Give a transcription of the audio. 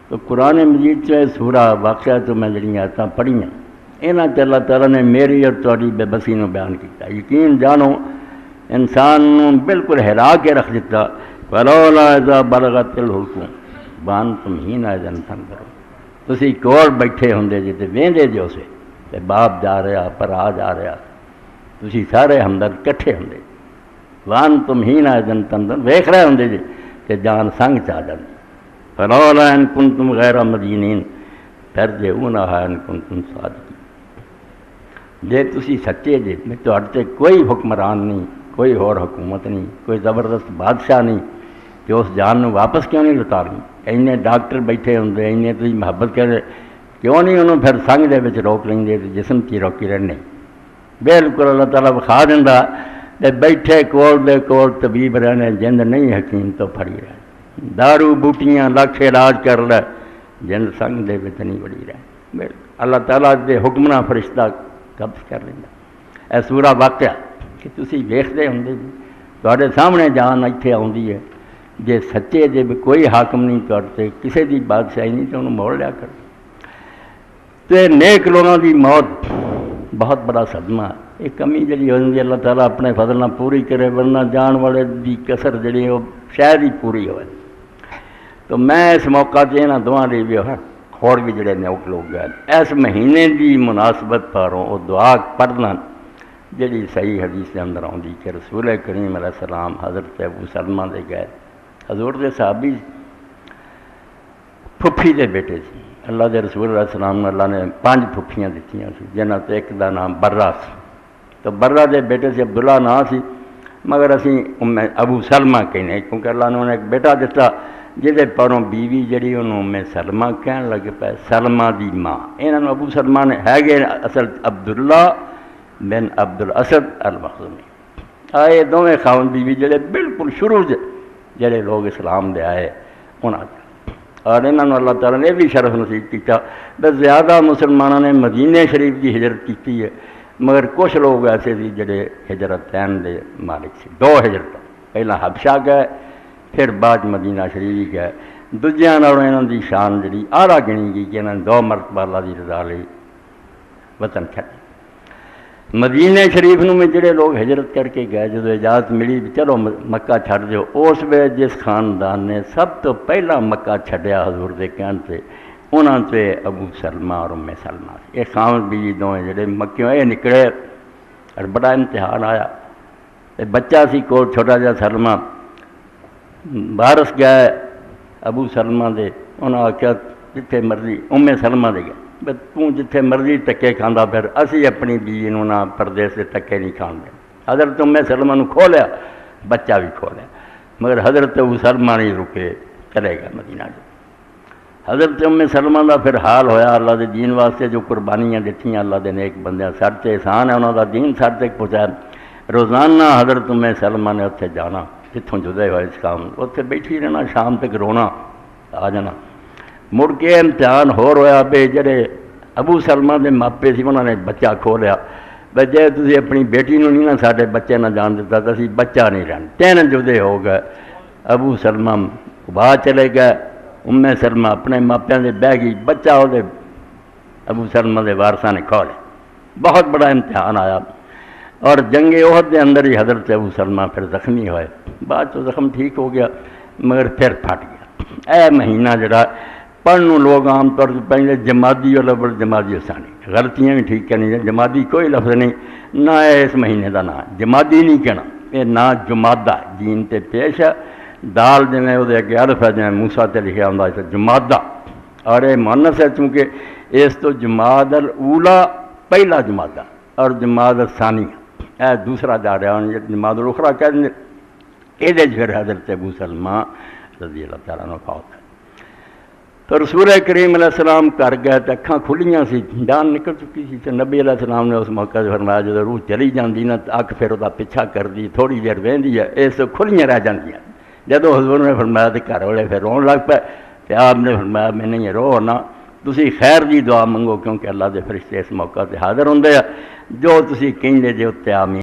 تو قرآن مجید سے سورہ واقعہ تو میں جڑیاں آیتاں پڑھیاں انہاں تے اللہ تعالیٰ نے میری اور تہاڈی بے بسی نو بیان کیتا. یقین جانو انسان نو بالکل ہلا کے رکھ دیتا. فلولا اذا بلغت الحلقوم وانتم حینئذ تنظرون. تسی کول بیٹھے ہوندے جے تے ویندے جو سے تے باپ جا رہا بھرا جا رہا تسی سارے ہمدرد کٹھے ہوندے وانتم حینئذ تنظرون ویکھ رہے ہوندے جے کہ جان سنگ چا جاندی. فلولا ان کنتم غیر مدینین ترجعونہا ان کنتم صادقین. جے تسی سچے جے میں تہاڈے تے کوئی حکمران نہیں کوئی اور حکومت نہیں کوئی زبردست بادشاہ نہیں کہ اس جان نو واپس کیوں نہیں لوٹارنی. اینے ڈاکٹر بیٹھے ہوندے اینے تسی محبت کرے کیوں نہیں انہوں پھر سنگ دے وچ روک لیندے تے جسم کی روکی رہنے. بالکل اللہ تعالیٰ بخا دیندا تے بیٹھے کول دے کول طبیب رہنے جند نہیں حکیم تو پھڑی رہے. دارو بوٹیاں لکھ علاج کر لے جند سنگ دے وچ نہیں وڑی رہے. اللہ تعالیٰ دے حکمراں فرشتہ قبض کر لیندا. اے سورہ واقعہ کہ تسی ویکھدے ہوندے جی تہاڈے سامنے جان ایتھے آوندی ہے. جے سچے جے کوئی حاکم نہیں کرتے کسی دی بادشاہی نہیں تو انہوں موڑ لیا کر. تے نیک لوگوں دی موت بہت بڑا صدمہ. یہ کمی جڑی ہوندی اللہ تعالیٰ اپنے فضل نہ پوری کرے ورنہ جان والے دی کسر جڑی وہ شاید ہی پوری ہوئے. تو میں اس موقع تے انہاں دعا دی بھی اور بھی جڑے نیک لوگ گئے اس مہینے دی مناسبت پاروں وہ دعا پڑھنا جڑی صحیح حدیث کے اندر آؤں کہ رسول کریم علیہ السلام حضرت ابو سلمہ دے گئے. حضور دے صحابی پھپھی دے بیٹے سی. اللہ دے رسول علیہ السلام نے اللہ نے 5 پھپھیاں دتیاں سی جنہاں تے ایک دا نام برہ سی. تو برہ دے بیٹے سے عبداللہ نام سی مگر اسی ابو سلمہ کہنے کیونکہ اللہ نے انہیں ایک بیٹا دیتا جہدے پروں بیوی جڑی انہوں سلمہ کہن لگ پائے سلمہ دی ماں. انہوں ابو سلمہ نے ہے گئے اصل عبداللہ بن عبد الاسد المخزومی. آئے دونوں خاون بیوی جڑے بالکل شروع جڑے لوگ اسلام دے آئے انہاں اور انہوں اللہ تعالیٰ نے بھی شرف نصیب کیا. بس زیادہ مسلمانوں نے مدینہ شریف کی ہجرت کی ہے مگر کچھ لوگ ایسے تھے جڑے ہجرتین دے مالک سے 2 ہجرت پہلا حبشہ گئے پھر بعد مدینہ شریف گئے. دوجیاں نالوں انہوں دی شان جڑی اعلیٰ گنی گئی کہ انہوں نے 2 مرتبہ اللہ دی رضا لئی وطن چھڈ. مدینہ شریف میں جڑے لوگ ہجرت کر کے گئے جدو اجازت ملی چلو مکہ چھڈ دیو اس ویلے جس خاندان نے سب تو پہلا مکہ چھڈیا حضور دے کہن تے انہاں تے ابو سلمہ اور ام سلمہ. یہ خاون بیوی دونوں جڑے مکیوں یہ نکلے اور بڑا امتحان آیا. بچہ سی کول چھوٹا جا سلمہ بارس گئے ابو سلمہ دے انہاں آخیا جتھے مرضی ام سلمہ دے گئے تو جتھے مرضی ٹکے کھانا پھر اسی اپنی بیوی نو نہ پردیس سے ٹکے نہیں کھان دے. حضرت ام سلمہ نو کھو لیا بچہ بھی کھو لیا مگر حضرت ابو سلمہ نہیں رکے چلے گا مدینہ جو. حضرت ام سلمہ دا پھر حال ہویا اللہ دے دین واسطے جو قربانیاں دتیاں اللہ دے نیک بندیاں سر تے احسان ہے انہوں دا دین سر تک پہنچایا. روزانہ حضرت ام سلمہ نے اتنے جانا جتوں جدے ہوئے اس کام اتنے بیٹھی رہنا شام تک رونا آ جانا. مڑ کے امتحان ہو رہا بے جڑے ابو سلمہ دے ماپے سی انہوں نے بچہ کھو لیا بے جے تسی اپنی بیٹی نو نہیں نہ ساڈے بچے نہ جان دیتا تو اسی بچہ نہیں رہنا. 3 جدے ہو گئے. ابو سلمہ باہر چلے گئے ام سلمہ اپنے ماپیاں دے بہ گئی بچہ وہ ابو سلمہ دے وارثاں نے کھو لیا. بہت بڑا امتحان آیا اور جنگ احد دے اندر ہی حضرت ابو سلمہ پھر زخمی ہوئے. بعد تو زخم ٹھیک ہو گیا مگر پھر پھٹ گیا. اے مہینہ جڑا پڑھنے لوگ عام طور سے پہلے جمادی اور لفظ جمادی ثانی غلطیاں بھی ٹھیک کرنی جمادی کوئی لفظ نہیں نہ ہے اس مہینے کا نام جمادی نہیں کہنا یہ نام جمادہ جین تے پیش ہے دال جنہیں وہ اگے الف ہے جنہیں موسیٰ تے لکھا ہوں ہے جمادہ اور یہ مؤنث ہے چونکہ اس تو جماد الاولیٰ پہلا جمادہ اور جماد الثانی اے دوسرا جا رہا ہے جماد الاخرى کہہ دیں یہ پھر حضرت ابو سلمہ رضی اللہ تعالیٰ عنہ فوت ہے. تو رسول کریم علیہ السلام کر گئے تو اکھاں کھلیاں سی جان نکل چکی سی تو نبی علیہ السلام نے اس موقع سے فرمایا جب روح چلی جاندی نا اکھ پھر وہ پیچھا کر دی تھوڑی دیر وہندی ہے اس کھلیاں رہ جاندیاں. جدو حضور نے فرمایا تو گھر والے پھر رون لگ پے تو آپ نے فرمایا میں نہیں رو نہ تسی خیر دی دعا منگو کیونکہ اللہ دے فرشتے اس موقع سے حاضر ہوندے جو تسی کہیں جے اتنے آمین